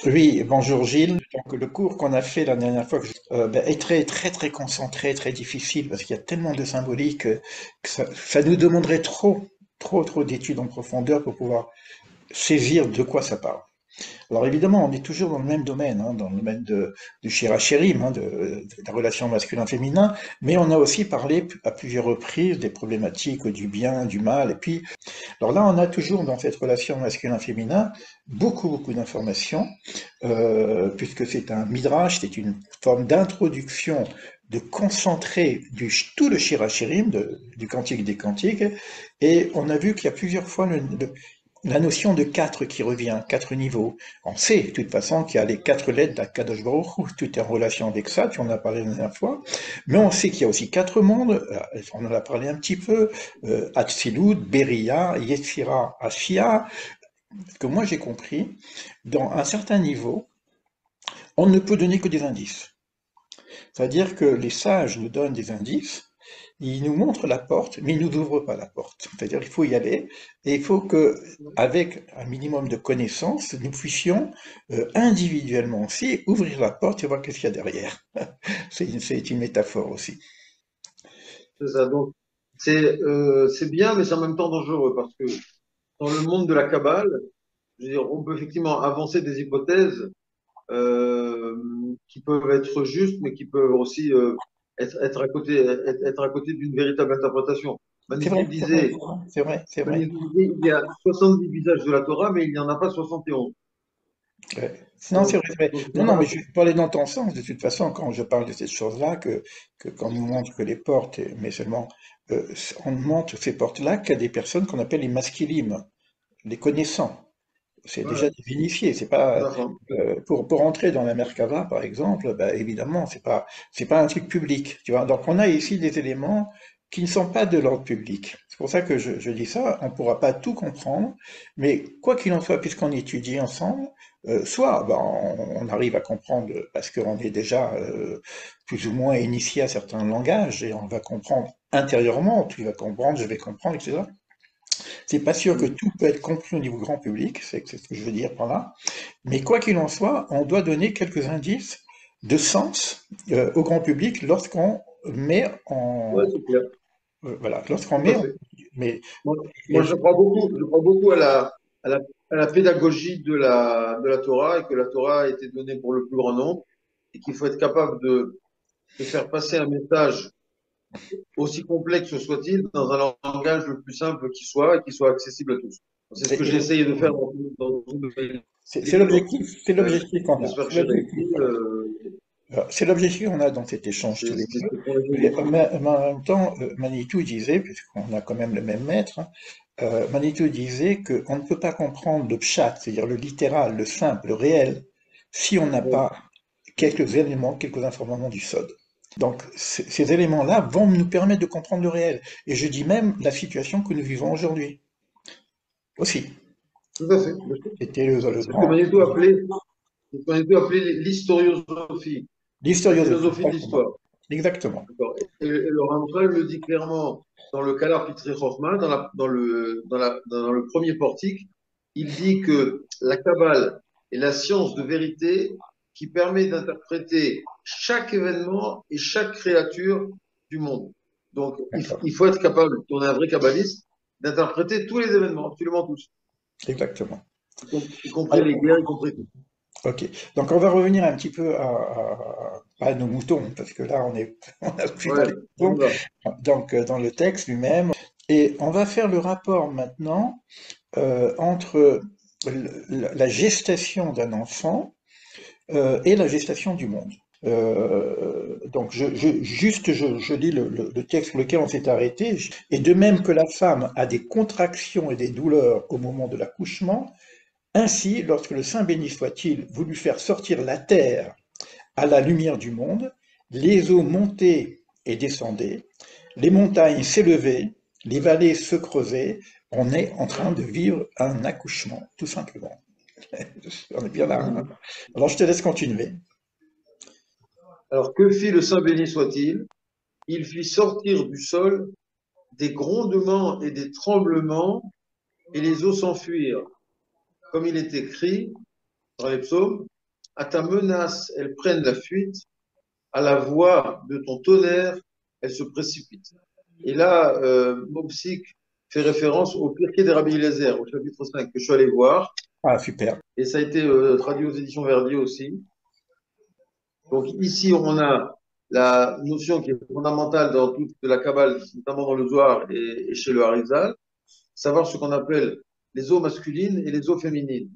Oui, bonjour Gilles. Donc, le cours qu'on a fait la dernière fois est très concentré, très difficile parce qu'il y a tellement de symbolique que ça nous demanderait trop d'études en profondeur pour pouvoir saisir de quoi ça parle. Alors évidemment, on est toujours dans le même domaine, hein, dans le domaine du shirachirim, hein, de la relation masculin-féminin, mais on a aussi parlé à plusieurs reprises des problématiques du bien, du mal, et puis alors là, on a toujours dans cette relation masculin-féminin beaucoup d'informations, puisque c'est un midrash, c'est une forme d'introduction, de concentrer tout le shirachirim, du cantique des cantiques, et on a vu qu'il y a plusieurs fois la notion de quatre qui revient, quatre niveaux. On sait de toute façon qu'il y a les quatre lettres d'Akadosh Baruch Hu, tout est en relation avec ça, tu en as parlé la dernière fois, mais on sait qu'il y a aussi quatre mondes, on en a parlé un petit peu, Atzilut, Beria, Yetzira, Ashia, que moi j'ai compris, dans un certain niveau, on ne peut donner que des indices. C'est-à-dire que les sages nous donnent des indices, ils nous montrent la porte, mais ils ne nous ouvrent pas la porte. C'est-à-dire qu'il faut y aller, et il faut que, avec un minimum de connaissances, nous puissions individuellement aussi ouvrir la porte et voir qu'est-ce qu'il y a derrière. C'est une métaphore aussi. C'est ça. Donc, c'est bien, mais c'est en même temps dangereux parce que dans le monde de la Kabbale, je veux dire, on peut effectivement avancer des hypothèses euh, qui peuvent être justes, mais qui peuvent aussi être à côté d'une véritable interprétation. C'est Manitou vrai, c'est vrai, disait, c'est vrai, c'est vrai, c'est vrai. Manitou disait, il y a 70 visages de la Torah, mais il n'y en a pas 71. Ouais. Non, c'est Donc, vrai, c'est vrai. donc, il y Non, en non, mais a- je parlais dans ton sens, de toute façon, quand je parle de ces choses-là, que quand on nous montre que les portes, mais seulement, on ne montre ces portes-là qu'à des personnes qu'on appelle les maskilim, les connaissants. C'est déjà ouais, des initiés, c'est tout pas, à fait. pour entrer dans la Merkava, par exemple, bah, évidemment, c'est pas un truc public, tu vois. Donc, on a ici des éléments qui ne sont pas de l'ordre public. C'est pour ça que je dis ça, on ne pourra pas tout comprendre, mais quoi qu'il en soit, puisqu'on étudie ensemble, soit bah, on arrive à comprendre parce qu'on est déjà plus ou moins initié à certains langages et on va comprendre intérieurement, tu vas comprendre, je vais comprendre, etc. C'est pas sûr que tout peut être compris au niveau grand public, c'est ce que je veux dire par là, mais quoi qu'il en soit, on doit donner quelques indices de sens au grand public lorsqu'on met Ouais, en c'est clair. voilà, lorsqu'on Tout à met fait. mais Moi, moi, et- je crois beaucoup à la, à la pédagogie de la Torah et que la Torah a été donnée pour le plus grand nombre et qu'il faut être capable de faire passer un message aussi complexe soit-il dans un langage le plus simple qui soit et qui soit accessible à tous. C'est ce que j'ai et- essayé de faire dans tous mes c'est livres. l'objectif qu'on a, J'espère que c'est j'ai l'objectif, réussi. voilà. Alors, c'est l'objectif qu'on a dans cet échange tous les deux. C'est pour les Mais aider. en même temps, Manitou disait, puisqu'on a quand même le même maître, hein, Manitou disait qu'on ne peut pas comprendre le pshat, c'est-à-dire le littéral, le simple, le réel, si on n'a Ouais. pas quelques éléments, quelques informations du Sod. Donc, ces éléments-là vont nous permettre de comprendre le réel. Et je dis même la situation que nous vivons aujourd'hui aussi. Tout à fait. C'était le C'est ce que grand, Manitou appelait l'historiosophie, la l'historiosophie, philosophie de exactement. l'histoire. Exactement. D'accord. Et le Ramchal le dit clairement dans le Kalar Pitrei Chochma, dans le premier portique. Il dit que la Kabbale est la science de vérité qui permet d'interpréter chaque événement et chaque créature du monde. Donc, D'accord. il faut être capable, si on est un vrai kabbaliste, d'interpréter tous les événements, absolument tous, Exactement. y compris les guerres, y compris tout. Ok, donc on va revenir un petit peu à nos moutons, parce que là on n'a plus Ouais, parlé de on y moutons, va. donc dans le texte lui-même. Et on va faire le rapport maintenant entre la gestation d'un enfant et la gestation du monde. Donc je lis le texte sur lequel on s'est arrêté. Et de même que la femme a des contractions et des douleurs au moment de l'accouchement, ainsi, lorsque le Saint béni soit-il voulut faire sortir la terre à la lumière du monde, les eaux montaient et descendaient, les montagnes s'élevaient, les vallées se creusaient, on est en train de vivre un accouchement, tout simplement. On est bien là, hein. Mhm. Alors je te laisse continuer. Alors, que fit le Saint béni soit-il? Il fit sortir du sol des grondements et des tremblements, et les eaux s'enfuirent, comme il est écrit dans les psaumes. à ta menace, elles prennent la fuite, à la voix de ton tonnerre, elles se précipitent. Et là, Mopsik fait référence au Pirkei des Rabbi Eliezer, au chapitre 5, que je suis allé voir, Ah, super. et ça a été traduit aux éditions Verdier aussi. Donc ici, on a la notion qui est fondamentale dans toute la Kabbale, notamment dans le Zohar et chez le Harizal, savoir ce qu'on appelle les eaux masculines et les eaux féminines.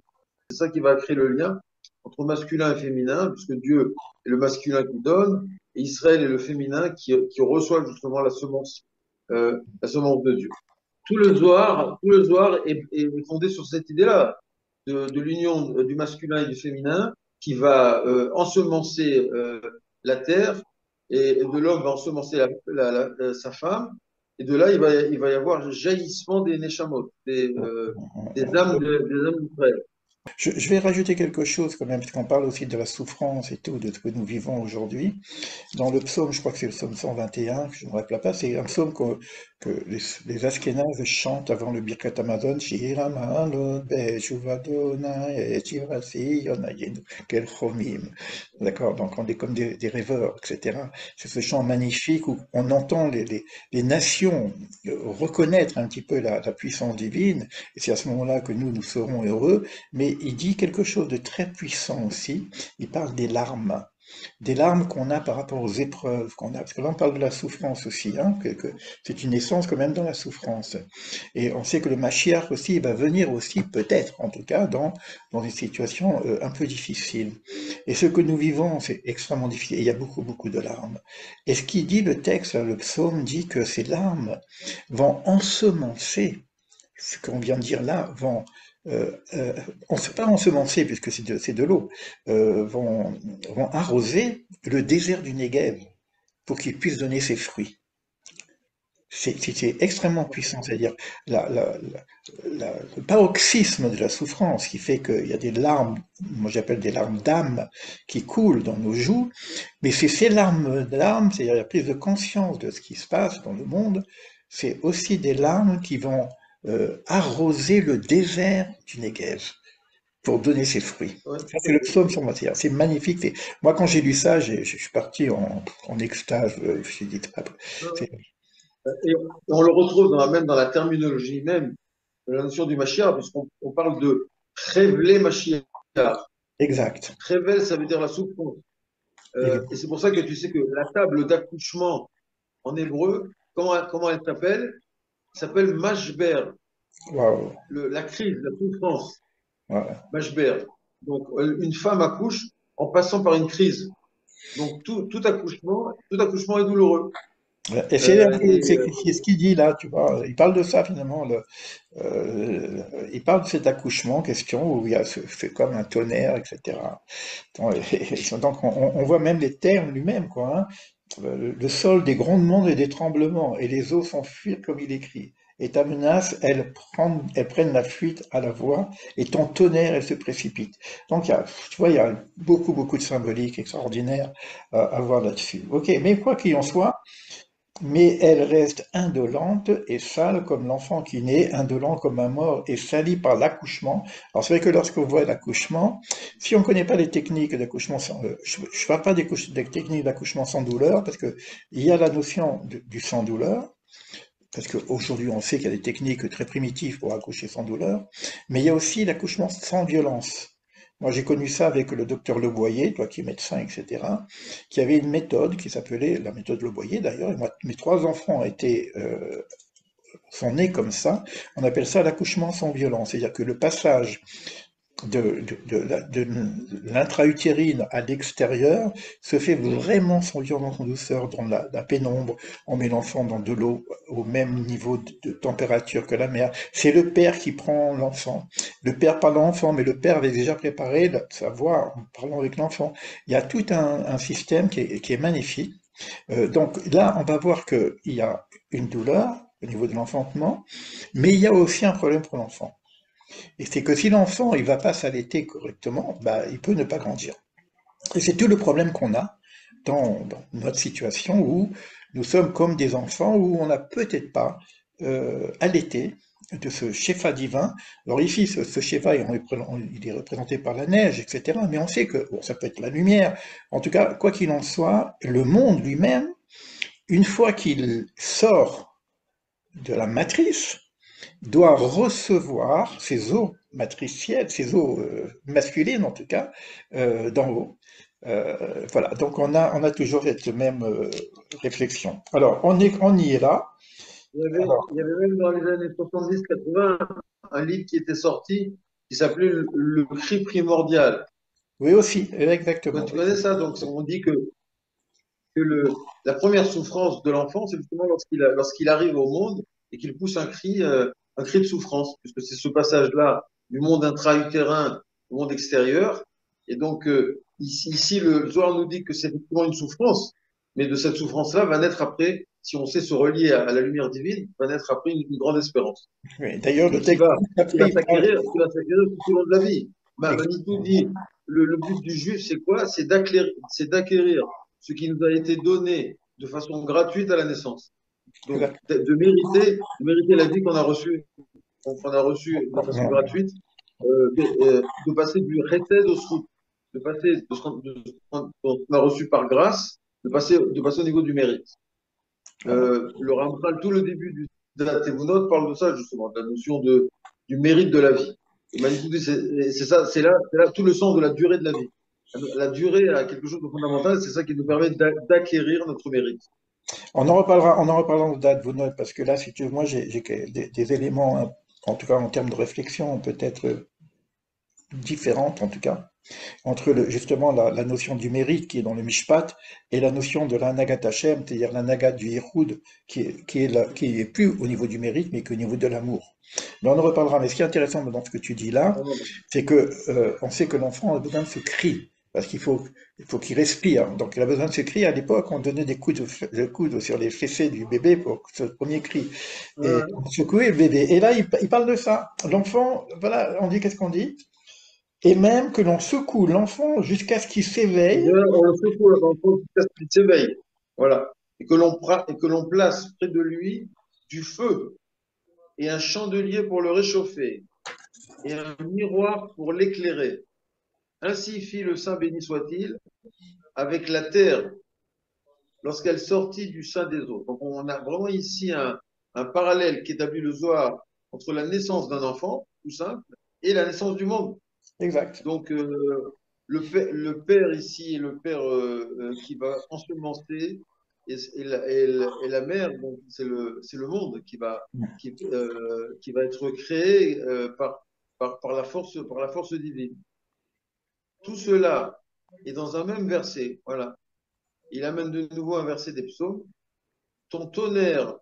C'est ça qui va créer le lien entre masculin et féminin, puisque Dieu est le masculin qui donne, et Israël est le féminin qui reçoit justement la semence de Dieu. Tout le Zohar est fondé sur cette idée-là, de l'union du masculin et du féminin, qui va ensemencer la terre, et de l'homme va ensemencer sa femme, et de là, il va y avoir jaillissement des neshamot, des âmes d'Israël. Je vais rajouter quelque chose quand même, parce qu'on parle aussi de la souffrance et tout, de ce que nous vivons aujourd'hui. Dans le psaume, je crois que c'est le psaume 121, que je ne me rappelle pas, c'est un psaume que les Ashkénazes chantent avant le Birkat Hamazon, Shir Ma'alot Be'eshuv Adonai et Shirasi Yonayenu Kel Chomim. D'accord, donc on est comme des rêveurs, etc. C'est ce chant magnifique où on entend les nations reconnaître un petit peu la puissance divine, et c'est à ce moment-là que nous serons heureux, mais il dit quelque chose de très puissant aussi, il parle des larmes qu'on a par rapport aux épreuves qu'on a. Parce que là, on parle de la souffrance aussi, hein, que c'est une essence quand même dans la souffrance. Et on sait que le Mashiach aussi, il va venir aussi, peut-être, en tout cas, dans des situations un peu difficiles. Et ce que nous vivons, c'est extrêmement difficile. Et il y a beaucoup, beaucoup de larmes. Et ce qui dit le texte, le psaume dit que ces larmes vont ensemencer ce qu'on vient de dire là, on ne sait pas ensemencer puisque c'est de l'eau, vont arroser le désert du Negev pour qu'il puisse donner ses fruits. C'est extrêmement puissant, c'est-à-dire le paroxysme de la souffrance qui fait qu'il y a des larmes, moi j'appelle des larmes d'âme, qui coulent dans nos joues, mais c'est ces larmes d'âme, c'est-à-dire la prise de conscience de ce qui se passe dans le monde, c'est aussi des larmes qui vont arroser le désert du Negev pour donner ses fruits. Ouais, Ça, c'est le psaume sur matière. C'est magnifique. Moi, quand j'ai lu ça, je suis parti en extase. Je me suis dit, c'est et on le retrouve même dans la terminologie même de la notion du Mashiach, puisqu'on parle de Révélé Mashiach. exact. Révèle, ça veut dire la souffrance. Et c'est pour ça que tu sais que la table d'accouchement en hébreu, comment elle s'appelle? Elle s'appelle Mashber, Waouh. la crise, la souffrance. Voilà. Mashber. Donc, une femme accouche en passant par une crise. Donc, tout accouchement est douloureux. Et c'est un Euh, peu, et, euh, c'est ce qu'il dit là, tu vois. Il parle de ça finalement. Il parle de cet accouchement en question où il y a c'est comme un tonnerre, etc. Donc on voit même les termes lui-même, quoi. Hein. Le sol des grondements et des tremblements, et les eaux s'enfuirent comme il écrit. Et ta menace, elles prennent la fuite à la voix, et ton tonnerre, elle se précipite. Donc, tu vois, il y a beaucoup, beaucoup de symboliques extraordinaires à voir là-dessus. Ok, mais quoi qu'il en soit, mais elle reste indolente et sale comme l'enfant qui naît, indolent comme un mort et sali par l'accouchement. Alors c'est vrai que lorsqu'on voit l'accouchement, si on ne connaît pas les techniques d'accouchement sans, je ne parle pas des techniques d'accouchement sans douleur, parce que il y a la notion du sans douleur, parce qu'aujourd'hui on sait qu'il y a des techniques très primitives pour accoucher sans douleur, mais il y a aussi l'accouchement sans violence. Moi, j'ai connu ça avec le docteur Le Boyer, toi qui es médecin, etc., qui avait une méthode qui s'appelait la méthode Le Boyer d'ailleurs. Et moi, mes trois enfants sont nés comme ça. On appelle ça l'accouchement sans violence. C'est-à-dire que le passage de l'intra-utérine à l'extérieur se fait vraiment sans violence, en douceur, dans la pénombre. On met l'enfant dans de l'eau au même niveau de température que la mère. C'est le père qui prend l'enfant. Le père parle à l'enfant, mais le père avait déjà préparé sa voix en parlant avec l'enfant. Il y a tout un système qui est magnifique. Donc là, on va voir qu'il y a une douleur au niveau de l'enfantement, mais il y a aussi un problème pour l'enfant. Et c'est que si l'enfant il va pas s'allaiter correctement, bah, il peut ne pas grandir. Et c'est tout le problème qu'on a dans notre situation où nous sommes comme des enfants où on n'a peut-être pas allaité de ce Shefa divin. Alors ici, ce Shefa, il est représenté par la neige, etc. Mais on sait que bon, ça peut être la lumière. En tout cas, quoi qu'il en soit, le monde lui-même, une fois qu'il sort de la matrice, doit recevoir ses eaux matricielles, ses eaux masculines en tout cas, d'en haut. Voilà, donc on a toujours cette même réflexion. Alors, on y est là. Alors, Il y avait même dans les années 70-80 un livre qui était sorti qui s'appelait Le cri primordial. oui aussi, exactement. Tu connais ça? Donc, on dit que la première souffrance de l'enfant, c'est justement lorsqu'il arrive au monde et qu'il pousse un cri de souffrance, puisque c'est ce passage-là du monde intra-utérin au monde extérieur. Et donc, ici, le Zohar nous dit que c'est effectivement une souffrance, mais de cette souffrance-là va naître après, si on sait se relier à la lumière divine, va naître après une grande espérance. Oui, d'ailleurs, le Et qui texte va, qui après, va il parle s'acquérir, qui va s'acquérir tout au long de la vie. Manitou exactement. dit, le but du juif, c'est quoi? C'est d'acquérir ce qui nous a été donné de façon gratuite à la naissance. Donc, de mériter la vie qu'on a reçue de façon Exactement. gratuite, de passer du récès au srout, de passer de ce qu'on a reçu par grâce, de passer au niveau du mérite. Voilà. Le Rambam, tout le début du Tevunot parle de ça, justement, de la notion du mérite de la vie. Et Manitou dit, c'est là tout le sens de la durée de la vie. La durée a quelque chose de fondamental, c'est ça qui nous permet d'acquérir notre mérite. On en reparlera de date, vous note, parce que là, si tu veux, moi, j'ai des éléments, hein, en tout cas en termes de réflexion, peut-être différentes, en tout cas, entre justement la notion du mérite qui est dans le Mishpat et la notion de l'anagat Hashem, c'est-à-dire l'anagat du Yichud, qui est plus au niveau du mérite, mais qu'au niveau de l'amour. Mais on en reparlera. Mais ce qui est intéressant dans ce que tu dis là, c'est que on sait que l'enfant a besoin de ce cri. Parce il faut qu'il respire. Donc il a besoin de ce cri. À l'époque, on donnait des coudes sur les fessées du bébé pour ce premier cri. Et Euh, on secouait le bébé. Et là, il parle de ça. L'enfant, voilà, on dit qu'est-ce qu'on dit? Et même que l'on secoue l'enfant jusqu'à ce qu'il s'éveille. on le secoue l'enfant jusqu'à ce qu'il s'éveille. Voilà. Et que l'on place près de lui du feu et un chandelier pour le réchauffer et un miroir pour l'éclairer. Ainsi fit le Saint béni soit-il avec la terre lorsqu'elle sortit du sein des eaux. Donc on a vraiment ici un parallèle qu'établit le Zohar entre la naissance d'un enfant, tout simple, et la naissance du monde. Exact. Donc le père ici est le père qui va ensemencer et la mère, donc c'est le monde qui va être créé par la force divine. Tout cela est dans un même verset. Voilà. Il amène de nouveau un verset des psaumes. Ton tonnerre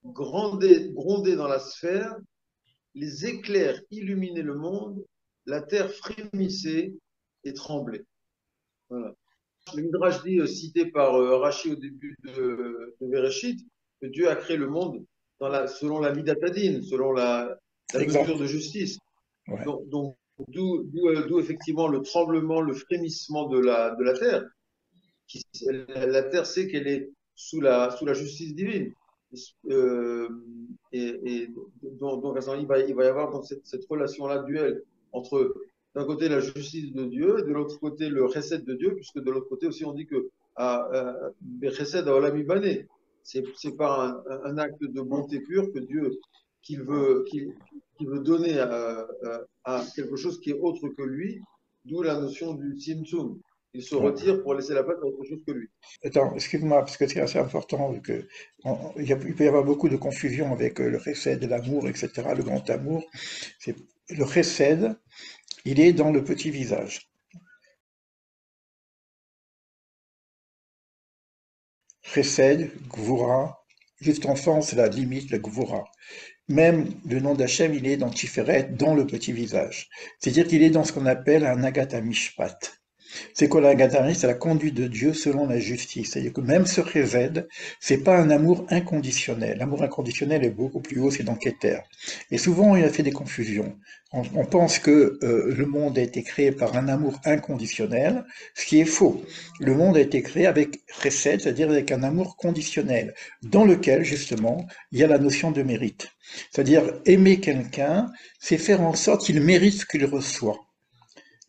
grondait dans la sphère, les éclairs illuminaient le monde, la terre frémissait et tremblait. Voilà. Le Midrash dit, cité par Rashi au début de Bereshit, que Dieu a créé le monde selon la midatadine, selon la mesure Exact. de justice. Ouais. Donc d'où effectivement le tremblement, le frémissement de la terre. La terre sait qu'elle est sous la justice divine. Euh, et donc, il va y avoir donc cette relation-là, duel entre d'un côté la justice de Dieu, et de l'autre côté le recette de Dieu, puisque de l'autre côté aussi on dit que recette à Olam Ibané, c'est par un acte de bonté pure que Dieu qu'il veut, qu'il veut donner à quelque chose qui est autre que lui, d'où la notion du Tzimtzum. Il se Ouais. retire pour laisser la place à autre chose que lui. Attends, excuse-moi, parce que c'est assez important, vu que il peut y avoir beaucoup de confusion avec le chesed, l'amour, etc., le grand amour. Le chesed, il est dans le petit visage. Chesed, Gvura, juste enfant, c'est la limite, le Gvura. Même le nom d'Hachem, il est dans Tiferet, dans le petit visage. C'est-à-dire qu'il est dans ce qu'on appelle un Agatha Mishpat. C'est que la Gathering, c'est la conduite de Dieu selon la justice. C'est-à-dire que même ce Chesed, c'est pas un amour inconditionnel. L'amour inconditionnel est beaucoup plus haut, c'est dans Keter. Et souvent, il a fait des confusions. On pense que le monde a été créé par un amour inconditionnel, ce qui est faux. Le monde a été créé avec Chesed, c'est-à-dire avec un amour conditionnel, dans lequel, justement, il y a la notion de mérite. C'est-à-dire, aimer quelqu'un, c'est faire en sorte qu'il mérite ce qu'il reçoit.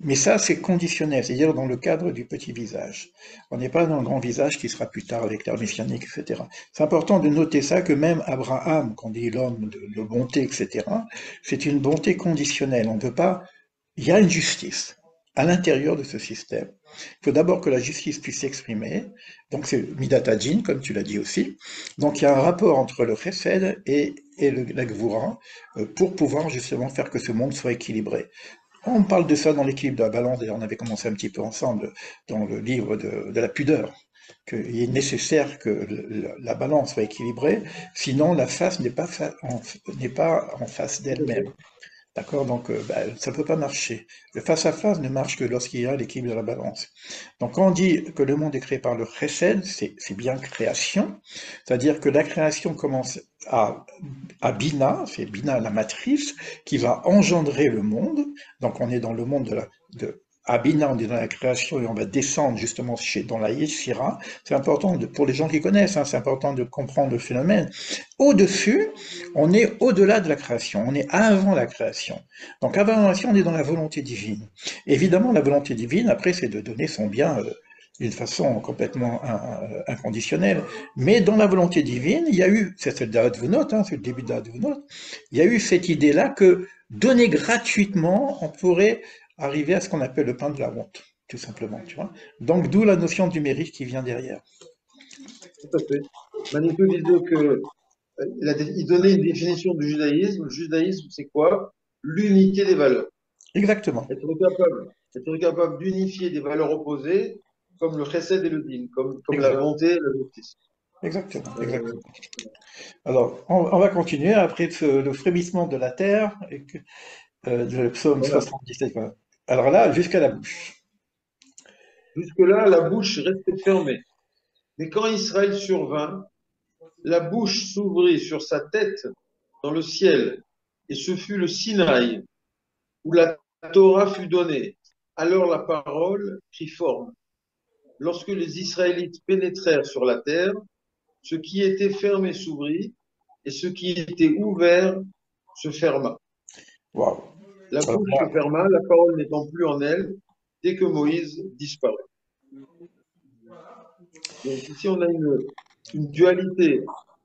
Mais ça, c'est conditionnel, c'est-à-dire dans le cadre du petit visage. On n'est pas dans le grand visage qui sera plus tard avec l'ère messianique, etc. C'est important de noter ça, que même Abraham, qu'on dit l'homme de bonté, etc., c'est une bonté conditionnelle. On ne peut pas... Il y a une justice à l'intérieur de ce système. Il faut d'abord que la justice puisse s'exprimer. Donc c'est Midat Hadin, comme tu l'as dit aussi. Donc il y a un rapport entre le Chesed et la Gvura pour pouvoir justement faire que ce monde soit équilibré. On parle de ça dans l'équilibre de la balance, d'ailleurs on avait commencé un petit peu ensemble dans le livre de la pudeur, qu'il est nécessaire que la balance soit équilibrée, sinon la face n'est pas en face d'elle-même. D'accord? Donc, ça ne peut pas marcher. Le face-à-face ne marche que lorsqu'il y a l'équilibre de la balance. Donc, quand on dit que le monde est créé par le chesed, c'est bien création. C'est-à-dire que la création commence à Bina, c'est Bina la matrice, qui va engendrer le monde. Donc, on est dans le monde à Bina, on est dans la création et on va descendre justement dans la Yetzira. C'est important pour les gens qui connaissent, hein, c'est important de comprendre le phénomène. Au-dessus, on est au-delà de la création, on est avant la création. Donc avant la création, on est dans la volonté divine. Évidemment, la volonté divine, après, c'est de donner son bien d'une façon complètement inconditionnelle. Mais dans la volonté divine, il y a eu, c'est le Da'at hein, c'est le début de Da'at il y a eu cette idée-là que donner gratuitement, on pourrait arriver à ce qu'on appelle le pain de la honte, tout simplement, tu vois. Donc d'où la notion du mérite qui vient derrière. Tout à fait. Manitou disait que il donnait une définition du judaïsme. Le judaïsme, c'est quoi? L'unité des valeurs. Exactement. Être capable d'unifier des valeurs opposées, comme le chesed et le din, comme la Exact. bonté et la justice. Exactement. Euh, Exactement. Alors, on va continuer après le frémissement de la terre, le psaume voilà. 77. Voilà. Alors là, jusqu'à la bouche. Jusque-là, la bouche restait fermée. Mais quand Israël survint, la bouche s'ouvrit sur sa tête dans le ciel, et ce fut le Sinaï, où la Torah fut donnée. Alors la parole prit forme. Lorsque les Israélites pénétrèrent sur la terre, ce qui était fermé s'ouvrit, et ce qui était ouvert se ferma. Waouh. La Alors bouche se là, ferma, la parole n'étant plus en elle, dès que Moïse disparut. Donc ici, on a une dualité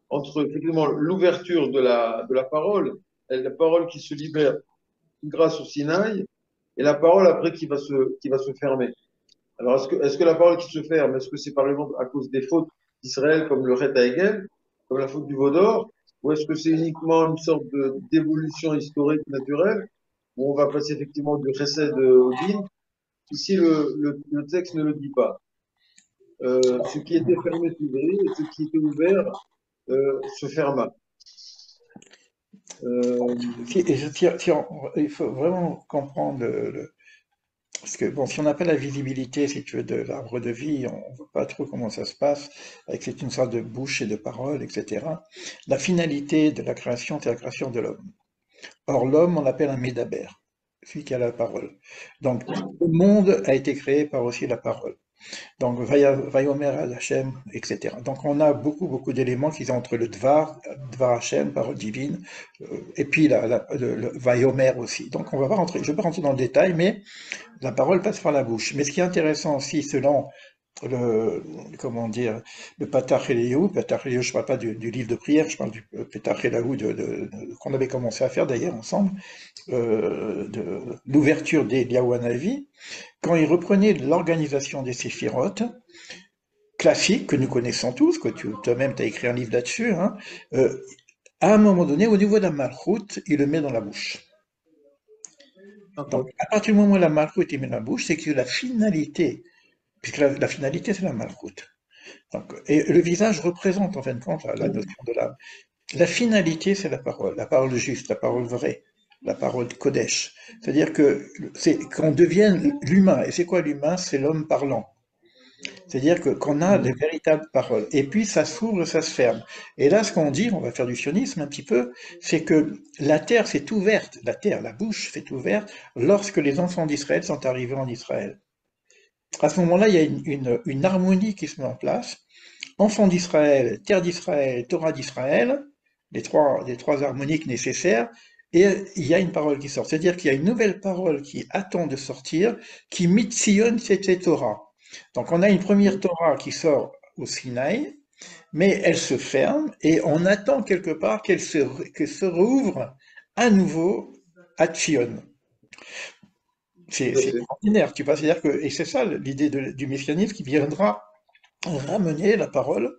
entre effectivement l'ouverture de la parole, la parole qui se libère grâce au Sinaï, et la parole après qui va se fermer. Alors, est-ce que la parole qui se ferme, est-ce que c'est par exemple à cause des fautes d'Israël, comme le Ret Haegel, comme la faute du veau d'or, ou est-ce que c'est uniquement une sorte d'évolution historique naturelle, où on va passer effectivement du Chesed au Din? Ici, le texte ne le dit pas. Ce qui était fermé s'ouvrit, et ce qui était ouvert se ferma. Euh, il faut vraiment comprendre parce que, bon, si on n'a pas la visibilité, si tu veux, de l'arbre de vie, on ne voit pas trop comment ça se passe, avec une sorte de bouche et de parole, etc. La finalité de la création, c'est la création de l'homme. Or, l'homme, on l'appelle un médaber, celui qui a la parole. Donc, tout le monde a été créé par aussi la parole. Donc, Vayomer ad Hashem, etc. Donc, on a beaucoup d'éléments qui sont entre le Dvar Hashem, parole divine, et puis le Vayomer aussi. Donc, on va pas rentrer, je ne vais pas rentrer dans le détail, mais la parole passe par la bouche. Mais ce qui est intéressant aussi, selon le, comment dire, le Patach Eliyahu, je ne parle pas du livre de prière, je parle du Patach Eliyahu qu'on avait commencé à faire d'ailleurs ensemble, de l'ouverture d'Eliyahu Hanavi, quand il reprenait l'organisation des séphirotes, classique que nous connaissons tous, que toi-même tu as écrit un livre là-dessus, hein, à un moment donné, au niveau de la malchoute, il le met dans la bouche. Donc, à partir du moment où la malchoute est mise dans la bouche, c'est que la finalité, puisque la finalité, c'est la malchoute. Donc, et le visage représente, en fin de compte, la notion de l'âme. La finalité, c'est la parole juste, la parole vraie. la parole Kodesh. C'est-à-dire que c'est qu'on devienne l'humain. Et c'est quoi l'humain? C'est l'homme parlant. C'est-à-dire que qu'on a des véritables paroles. Et puis ça s'ouvre, ça se ferme. Et là, ce qu'on dit, on va faire du sionisme un petit peu, c'est que la terre s'est ouverte, la terre, la bouche s'est ouverte lorsque les enfants d'Israël sont arrivés en Israël. À ce moment-là, il y a une harmonie qui se met en place. Enfants d'Israël, terre d'Israël, Torah d'Israël, les trois harmoniques nécessaires, et il y a une parole qui sort. C'est-à-dire qu'il y a une nouvelle parole qui attend de sortir, qui mitzion cette Torah. Donc on a une première Torah qui sort au Sinaï, mais elle se ferme et on attend quelque part qu'elle se rouvre à nouveau à Tzion. C'est Tout à fait. extraordinaire, tu vois. C'est-à-dire que, et c'est ça l'idée du messianisme qui viendra ramener la parole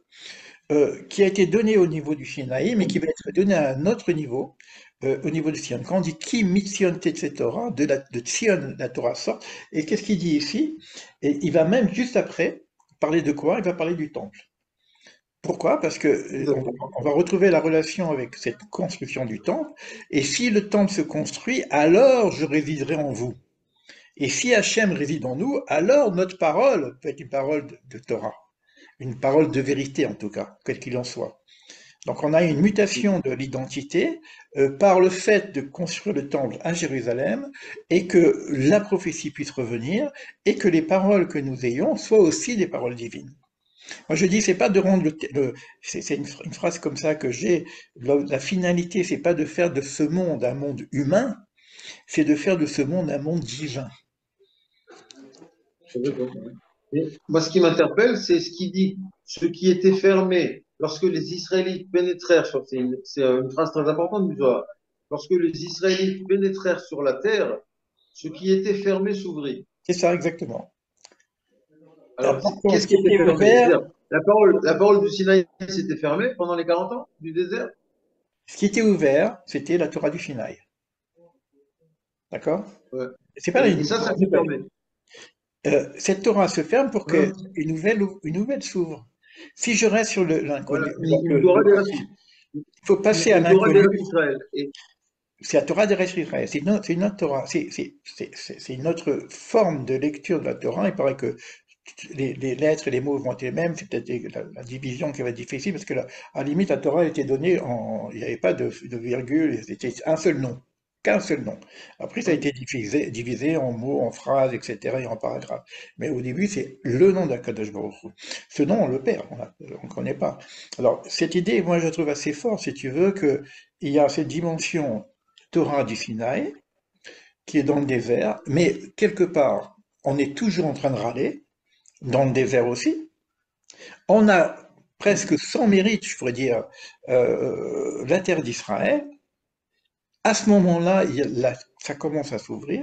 qui a été donnée au niveau du Sinaï, mais qui va être donnée à un autre niveau, au niveau de Sion. Quand on dit qui mitzion tetze Torah, de Tzion, la Torah sort, et qu'est-ce qu'il dit ici? Et il va même juste après parler de quoi? Il va parler du temple. Pourquoi? Parce que Tout à on va, fait. on va retrouver la relation avec cette construction du temple, et si le temple se construit, alors je résiderai en vous. Et si Hachem réside en nous, alors notre parole peut être une parole de Torah, une parole de vérité en tout cas, quel qu'il en soit. Donc on a une mutation de l'identité par le fait de construire le temple à Jérusalem et que la prophétie puisse revenir et que les paroles que nous ayons soient aussi des paroles divines. Moi je dis c'est pas de rendre c'est une phrase comme ça que j'ai, la finalité c'est pas de faire de ce monde un monde humain, c'est de faire de ce monde un monde divin. C'est vrai, quoi. Mais moi, ce qui m'interpelle, c'est ce qui dit, ce qui était fermé lorsque les Israélites pénétrèrent sur, c'est une phrase très importante du Zohar. Lorsque les Israélites pénétrèrent sur la terre, ce qui était fermé s'ouvrit. C'est ça exactement. Alors, Par contre, ce qu'est-ce qui qui était était fermé? ouvert, C'est-à-dire, la parole du Sinaï s'était fermée pendant les 40 ans du désert? c'était la Torah du Sinaï. D'accord? Ouais. C'est pas Et une ça, Torah ça s'est nouvelle. fermé. Cette Torah se ferme pour que Hein? une nouvelle s'ouvre. Si je reste sur Voilà, l'inconnu, une Torah des il faut passer à une Torah des l'inconnu. Israël. Et C'est la Torah des restes Israël. C'est une autre Torah. C'est une autre forme de lecture de la Torah. Il paraît que les lettres et les mots vont être les mêmes. C'est peut-être la division qui va être difficile parce que, à la limite, la Torah était donnée il n'y avait pas de virgule. C'était un seul nom. Qu'un seul nom. Après, ça a été divisé en mots, en phrases, etc., et en paragraphes. Mais au début, c'est le nom d'Akadosh Baruch Hu. Ce nom, on le perd, on ne connaît pas. Alors, cette idée, moi, je la trouve assez forte, si tu veux, qu'il y a cette dimension Torah du Sinaï, qui est dans le désert, mais quelque part, on est toujours en train de râler, dans le désert aussi. On a presque sans mérite, je pourrais dire, la terre d'Israël. À ce moment-là, ça commence à s'ouvrir.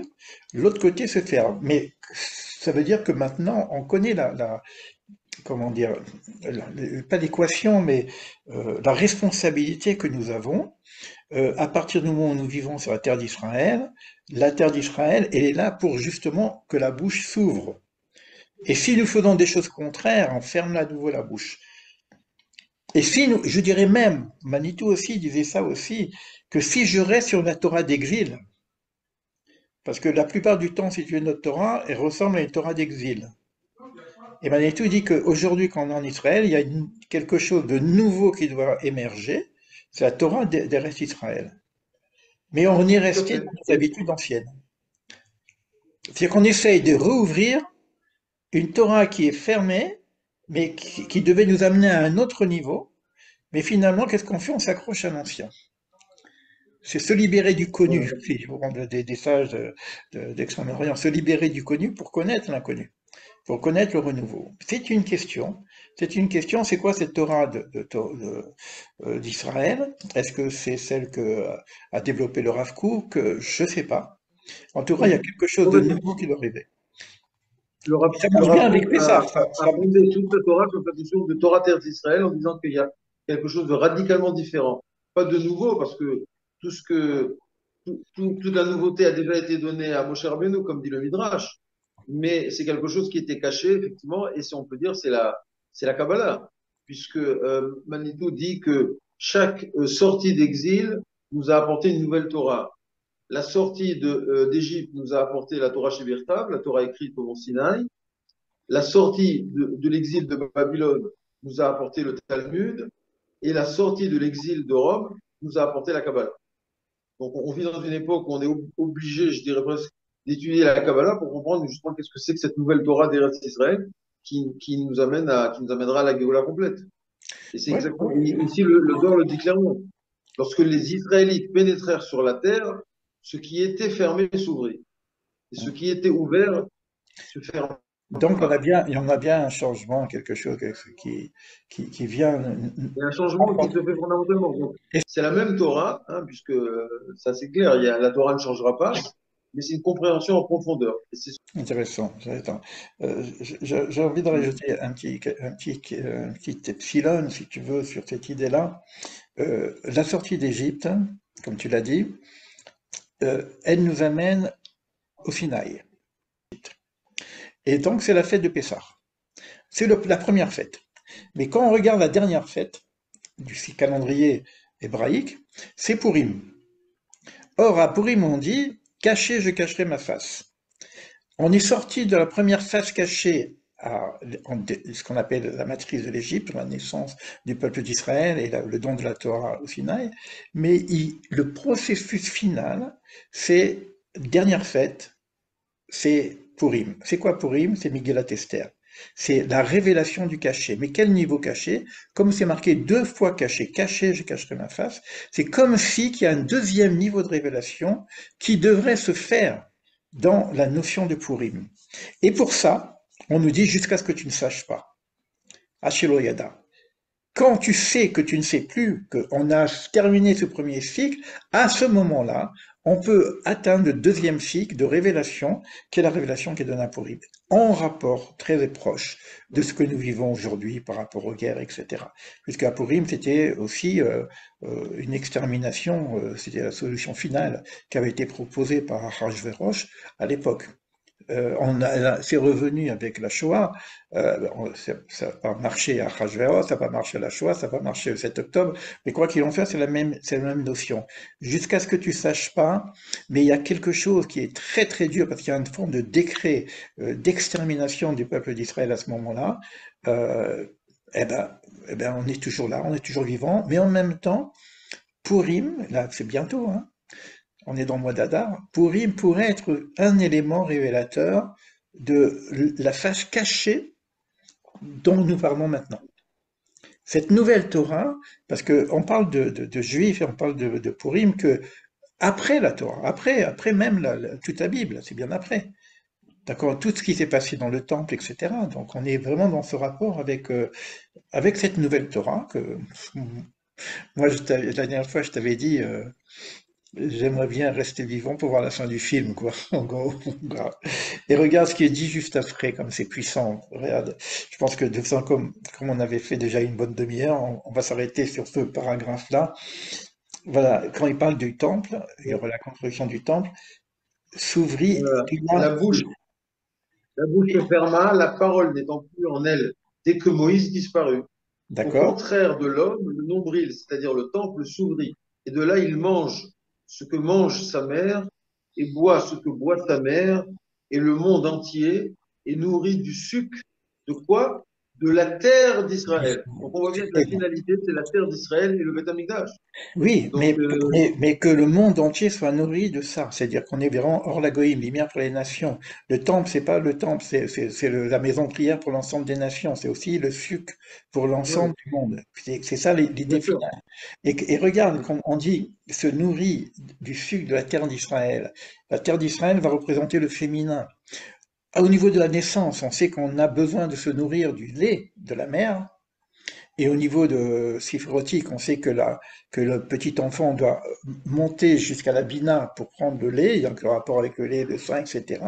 L'autre côté se ferme. Mais ça veut dire que maintenant, on connaît comment dire, pas l'équation, mais la responsabilité que nous avons à partir du moment où nous vivons sur la terre d'Israël, elle est là pour justement que la bouche s'ouvre. Et si nous faisons des choses contraires, on ferme à nouveau la bouche. Et si nous, je dirais même, Manitou aussi disait ça aussi, que si je reste sur la Torah d'exil, parce que la plupart du temps, si tu veux, notre Torah, elle ressemble à une Torah d'exil. Et Manitou dit qu'aujourd'hui, quand on est en Israël, il y a quelque chose de nouveau qui doit émerger, c'est la Torah des restes d'Israël. Mais on y est tout à resté fait. dans nos habitudes anciennes. C'est qu'on essaye de rouvrir une Torah qui est fermée, mais qui devait nous amener à un autre niveau. Mais finalement, qu'est-ce qu'on fait? On s'accroche à l'ancien. C'est se libérer du connu, Voilà. si je vous rends des sages d'Extrême-Orient, se libérer du connu pour connaître l'inconnu, pour connaître le renouveau. C'est une question, c'est quoi cette Torah d'Israël? Est-ce que c'est celle que a développé le Rav Kook? Je ne sais pas. En tout cas, il y a quelque chose de nouveau qui doit arriver. Et ça Le marche bien Rav avec Kook Pessah. a fondé toute la Torah sur cette notion de Torah terre d'Israël en disant qu'il y a quelque chose de radicalement différent. Pas de nouveau, parce que tout ce que, toute la nouveauté a déjà été donnée à Moshe Rabbeinu, comme dit le Midrash. Mais c'est quelque chose qui était caché, effectivement, et si on peut dire, c'est la Kabbalah. Puisque Manitou dit que chaque sortie d'exil nous a apporté une nouvelle Torah. La sortie d'Égypte nous a apporté la Torah Shevirtav, la Torah écrite au mont Sinaï. La sortie de l'exil de Babylone nous a apporté le Talmud. Et la sortie de l'exil de Rome nous a apporté la Kabbalah. Donc, on vit dans une époque où on est obligé, je dirais presque, d'étudier la Kabbalah pour comprendre justement qu'est-ce que c'est que cette nouvelle Torah d'Eretz Israël qui nous amènera à la Géoula complète. Et c'est Ouais, exactement, ouais. ici le Zohar le dit clairement. Lorsque les Israélites pénétrèrent sur la terre, ce qui était fermé s'ouvrit. Et ce qui était ouvert se ferma. Donc il y en a bien un changement, quelque chose qui vient. Il y a un changement qui se fait fondamentalement. Donc, Et c'est la même Torah, hein, puisque ça c'est clair, la Torah ne changera pas, mais c'est une compréhension en profondeur. Et c'est c'est intéressant. J'ai envie de rajouter un petit epsilon, si tu veux, sur cette idée-là. La sortie d'Égypte, comme tu l'as dit, elle nous amène au Sinaï. Et donc, c'est la fête de Pessah. C'est la première fête. Mais quand on regarde la dernière fête du calendrier hébraïque, c'est Purim. Or, à Purim, on dit caché, je cacherai ma face. On est sorti de la première face cachée à ce qu'on appelle la matrice de l'Égypte, la naissance du peuple d'Israël et le don de la Torah au Sinaï, mais le processus final, c'est dernière fête, c'est Purim. C'est quoi Purim? C'est Migillat Esther. C'est la révélation du caché. Mais quel niveau caché? Comme c'est marqué deux fois caché, caché, je cacherai ma face, c'est comme si qu'il y a un deuxième niveau de révélation qui devrait se faire dans la notion de Purim. Et pour ça, on nous dit jusqu'à ce que tu ne saches pas. Ashelo Yada. Quand tu sais que tu ne sais plus, qu'on a terminé ce premier cycle, à ce moment-là, on peut atteindre le deuxième cycle de révélation, qui est la révélation qui est donnée à Purim, en rapport très proche de ce que nous vivons aujourd'hui par rapport aux guerres, etc. Puisqu'à Purim, c'était aussi une extermination, c'était la solution finale qui avait été proposée par Ahasverosh à l'époque. C'est revenu avec la Shoah. Ça n'a pas marché à Ahasveros, ça n'a pas marché à la Shoah, ça n'a pas marché le 7 octobre. Mais quoi qu'il en soit, c'est la même notion. Jusqu'à ce que tu saches pas, mais il y a quelque chose qui est très très dur parce qu'il y a une forme de décret d'extermination du peuple d'Israël à ce moment-là. Euh, eh ben, on est toujours là, on est toujours vivant, mais en même temps, Purim, là, c'est bientôt, hein, on est dans le mois d'Adar, Purim pourrait être un élément révélateur de la face cachée dont nous parlons maintenant. Cette nouvelle Torah, parce qu'on parle de juifs et on parle de Purim que après la Torah, après même toute la Bible, c'est bien après. D'accord, tout ce qui s'est passé dans le temple, etc. Donc on est vraiment dans ce rapport avec cette nouvelle Torah que moi, la dernière fois, je t'avais dit, j'aimerais bien rester vivant pour voir la fin du film, quoi, en gros. Et regarde ce qui est dit juste après, comme c'est puissant. Regarde, je pense que de toute façon, comme on avait fait déjà une bonne demi-heure, on va s'arrêter sur ce paragraphe-là. Voilà, quand il parle du temple, et la construction du temple, s'ouvrit, il a, la bouche se ferma, la parole n'étant plus en elle dès que Moïse disparut. Au d'accord? contraire de l'homme, le nombril, c'est-à-dire le temple, s'ouvrit. Et de là, il mange ce que mange sa mère et boit ce que boit sa mère, et le monde entier est nourri du suc de quoi? De la terre d'Israël. Donc on voit bien que la finalité, c'est la terre d'Israël et le Beth Amikdash. Oui, Donc, mais que le monde entier soit nourri de ça, c'est-à-dire qu'on est vraiment hors la goïm, lumière pour les nations. Le temple, c'est pas le temple, c'est la maison de prière pour l'ensemble des nations, c'est aussi le suc pour ouais, l'ensemble du monde. C'est ça l'idée bien sûr. finale. Et regarde, quand on dit se nourrit du suc de la terre d'Israël va représenter le féminin. Au niveau de la naissance, on sait qu'on a besoin de se nourrir du lait de la mère, et au niveau de syphrotique, on sait que le petit enfant doit monter jusqu'à la bina pour prendre le lait, il y a le rapport avec le lait, le sein, etc.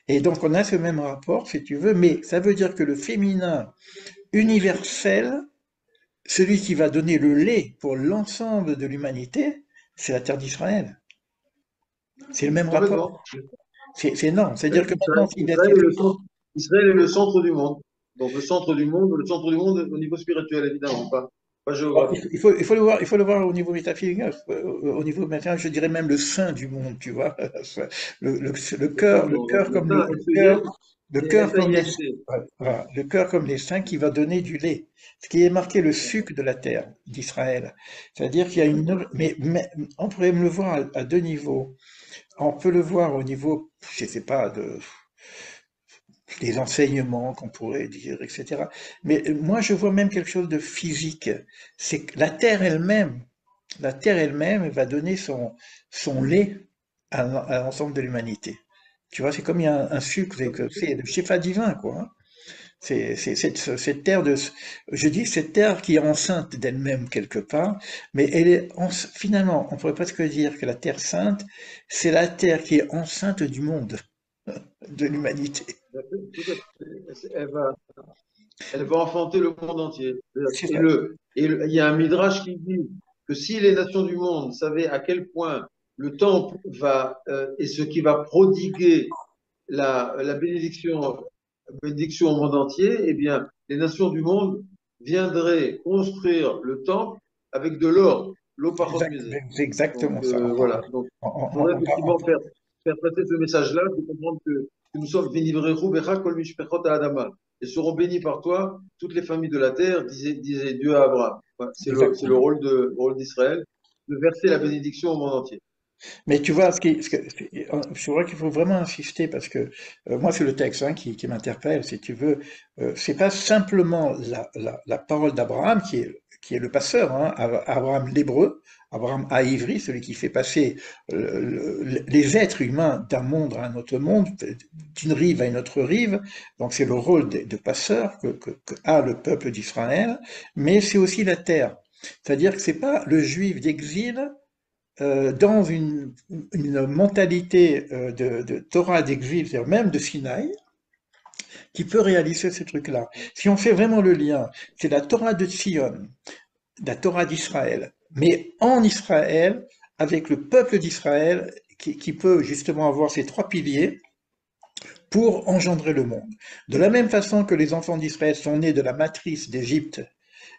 Et donc on a ce même rapport, si tu veux, mais ça veut dire que le féminin universel, celui qui va donner le lait pour l'ensemble de l'humanité, c'est la terre d'Israël. C'est le même rapport. Complètement. C'est énorme. C'est-à-dire que Israël, maintenant, Israël est le centre du monde. Donc le centre du monde au niveau spirituel, évidemment pas. pas Alors, géographique. il faut le voir au niveau métaphysique, au niveau maintenant, je dirais même le sein du monde, tu vois. Le Totalement. Donc, cœur comme ça, S-E-Y, le et cœur comme les, S-A-I-N-T. voilà, le cœur comme les seins qui va donner du lait, ce qui est marqué le suc de la terre d'Israël. C'est-à-dire qu'il y a mais on pourrait me le voir à deux niveaux. On peut le voir au niveau, je sais pas, des enseignements qu'on pourrait dire, etc. Mais moi, je vois même quelque chose de physique. C'est que la terre elle-même va donner son lait à l'ensemble de l'humanité. Tu vois, c'est comme il y a un sucre, c'est le Shefa divin, quoi, hein. C'est cette terre je dis cette terre qui est enceinte d'elle-même quelque part, mais elle est finalement, on pourrait presque dire que la terre sainte, c'est la terre qui est enceinte du monde, de l'humanité. Tout à fait. Elle va enfanter le monde entier. C'est Et ça. il y a un midrash qui dit que si les nations du monde savaient à quel point le temple est ce qui va prodiguer la bénédiction au monde entier, eh bien, les nations du monde viendraient construire le temple avec de l'or, l'eau par misée. C'est exactement Donc ça. voilà. Donc il faudrait effectivement faire passer ce message-là, de comprendre que nous sommes Vinivrechou Becha Kol Mishpechot Adama et seront bénis par toi toutes les familles de la terre, disait Dieu à Abraham. Voilà, c'est le Exactement. rôle d'Israël, de verser la bénédiction au monde entier. Mais tu vois, je crois qu'il faut vraiment insister parce que moi, c'est le texte hein, qui m'interpelle, si tu veux. C'est pas simplement la parole d'Abraham qui est le passeur, hein, Abraham l'hébreu, Abraham à Ivry, celui qui fait passer les êtres humains d'un monde à un autre monde, d'une rive à une autre rive. Donc c'est le rôle de passeur que a le peuple d'Israël, mais c'est aussi la terre. C'est-à-dire que c'est pas le juif d'exil dans une mentalité de Torah d'exil, c'est-à-dire même de Sinaï, qui peut réaliser ce truc-là. Si on fait vraiment le lien, c'est la Torah de Sion, la Torah d'Israël, mais en Israël, avec le peuple d'Israël, qui peut justement avoir ces trois piliers pour engendrer le monde. De la même façon que les enfants d'Israël sont nés de la matrice d'Égypte,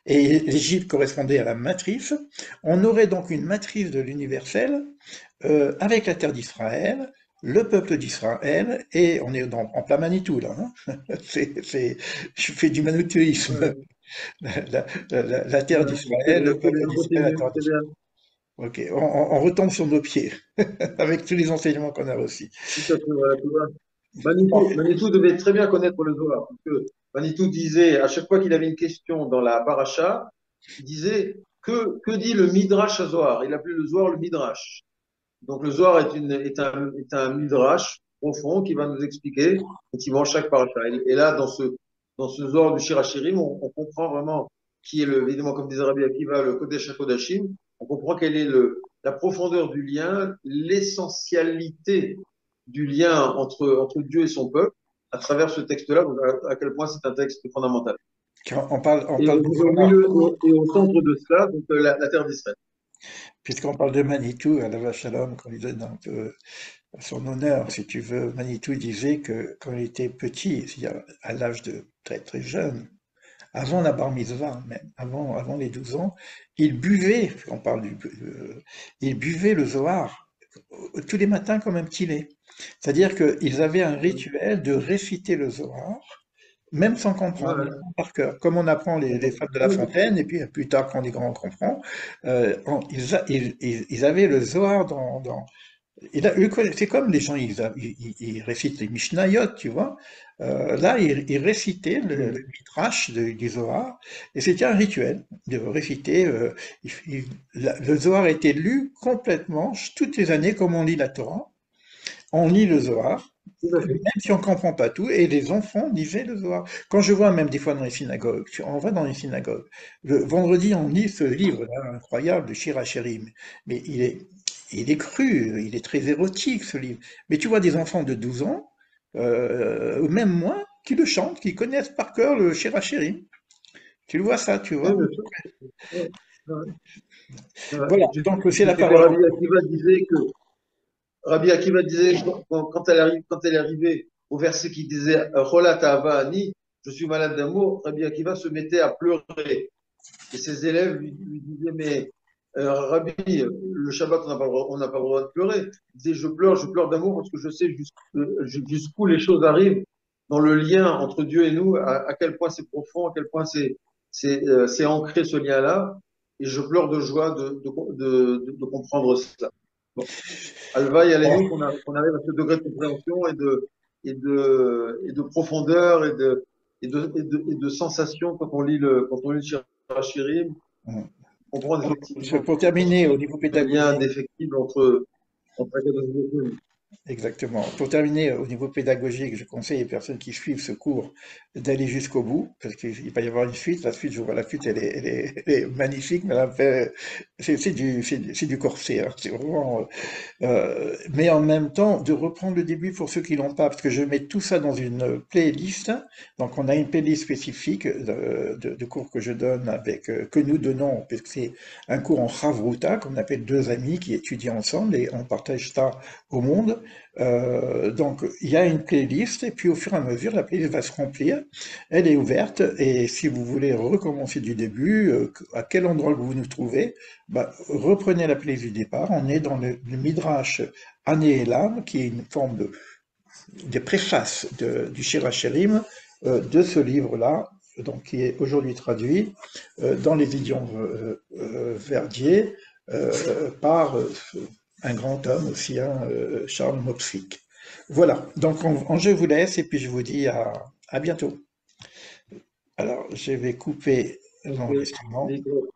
et l'Égypte correspondait à la matrice, on aurait donc une matrice de l'universel avec la terre d'Israël, le peuple d'Israël, et on est en plein Manitou là. Hein. Je fais du Ouais, manoutéisme. La terre ouais, d'Israël, le c'est peuple bien, d'Israël, la continue, terre c'est d'Israël. bien. Ok, on retombe sur nos pieds avec tous les enseignements qu'on a reçus. Tout à fait, voilà, tu vois. Bon, Manitou devait très bien connaître le Zohar, parce que Manitou disait, à chaque fois qu'il avait une question dans la paracha, il disait, que dit le Midrash à Zohar? Il appelait le Zohar le Midrash. Donc le Zohar est un Midrash profond qui va nous expliquer effectivement chaque paracha. Et là, dans ce Zohar du Shirachirim, on comprend vraiment qui est évidemment, comme disait Rabbi Akiva, le Kodesh HaKodashim. On comprend quelle est la profondeur du lien, l'essentialité du lien entre Dieu et son peuple à travers ce texte-là, donc à quel point c'est un texte fondamental. on Et parle de au Zohar, milieu et au centre de cela, donc la terre d'Israël. puisqu'on parle de Manitou, à la Shalom, qu'on lui donne un peu à son honneur, si tu veux. Manitou disait que quand il était petit, c'est-à-dire à l'âge de très très jeune, avant la bar mitzvah même, avant les 12 ans, il buvait, on parle il buvait le Zohar tous les matins comme un petit lait. C'est-à-dire qu'ils avaient un rituel de réciter le Zohar, même sans comprendre, Ouais, ils l'apprennent par cœur. Comme on apprend les fables de La Fontaine, et puis plus tard quand on est grand on comprend, ils avaient le Zohar c'est comme les gens, ils récitent les Mishnayot, tu vois. Là, ils récitaient le ouais. Midrash du Zohar, et c'était un rituel de réciter. Le Zohar était lu complètement, toutes les années, comme on lit la Torah. On lit le Zohar, Tout à fait. même si on ne comprend pas tout, et les enfants lisaient le Zohar. Quand je vois même des fois dans les synagogues, on va dans les synagogues, le vendredi on lit ce livre-là, incroyable, de Shir HaShirim, mais il est cru, il est très érotique ce livre. Mais tu vois des enfants de 12 ans, ou même moins, qui le chantent, qui connaissent par cœur le Shir HaShirim. Tu le vois ça, tu Oui, vois. bien sûr. Ouais, ouais, ouais. Voilà, donc c'est Je la sais que parole. Rabbi Akiva disait quand elle est arrivée au verset qui disait Cholat Ahava Ani, je suis malade d'amour, Rabbi Akiva se mettait à pleurer. Et ses élèves lui disaient, mais Rabbi, le Shabbat, on n'a pas le droit de pleurer. Il disait, je pleure d'amour parce que je sais jusqu'où les choses arrivent dans le lien entre Dieu et nous, à quel point c'est profond, à quel point c'est ancré ce lien-là. Et je pleure de joie de comprendre cela. Bon. Alva, il y a les nuits qu'on arrive à ce degré de compréhension et de profondeur et de sensation quand on lit le Shirachirim, Mm. comprendre effectivement Pour terminer au niveau un lien pédagogique, indéfectible entre Akadosh Baruch Hu. exactement. Pour terminer, au niveau pédagogique, je conseille aux personnes qui suivent ce cours d'aller jusqu'au bout, parce qu'il va y avoir une suite. La suite, je vois la suite, elle est magnifique, mais c'est du corset, hein. C'est vraiment, mais en même temps, de reprendre le début pour ceux qui l'ont pas, parce que je mets tout ça dans une playlist. Donc, on a une playlist spécifique de cours que je donne que nous donnons, parce que c'est un cours en Chavruta, qu'on appelle deux amis qui étudient ensemble et on partage ça au monde. Donc, il y a une playlist et puis au fur et à mesure, la playlist va se remplir. Elle est ouverte et si vous voulez recommencer du début, à quel endroit que vous nous trouvez, bah, reprenez la playlist du départ. On est dans le Midrash Ané Elam, qui est une forme de préface du Shir HaShirim, de ce livre-là, donc qui est aujourd'hui traduit dans les éditions Verdier par un grand homme aussi, hein, Charles Mopsik. Voilà, donc je vous laisse et puis je vous dis à bientôt. Alors, je vais couper Ok, l'enregistrement. Nico.